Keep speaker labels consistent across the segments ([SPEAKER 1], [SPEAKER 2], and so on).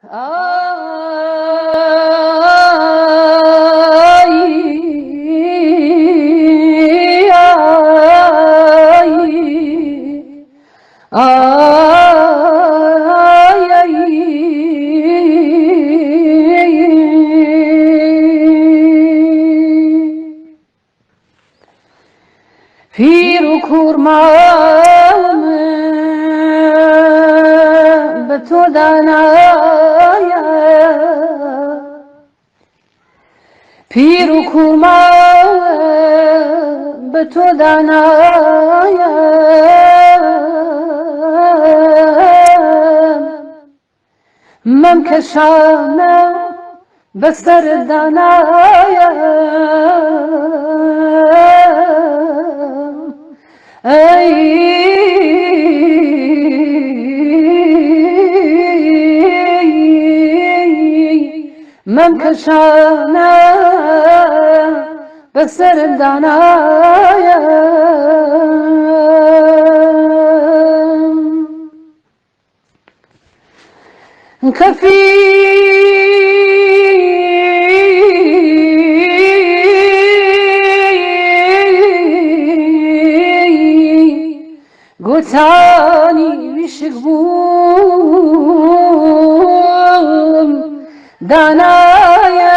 [SPEAKER 1] پیر و کورمام به تو دانایم، پیر و کورمام به تو دانایم، من کشانم به سر دانایم. من کشانم به سر دانایم. گوتانی ویشک بوم دانایم،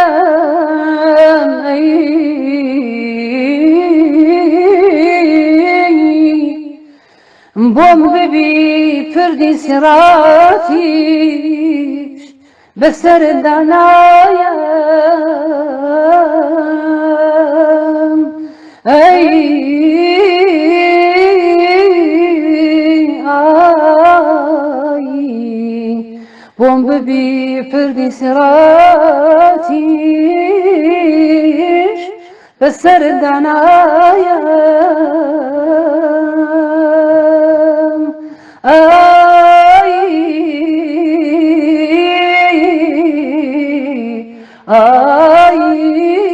[SPEAKER 1] بوم ببی پردی سراتیش به سر دانایم. بوم ببی پردی سراتیش به سر دانایم. آی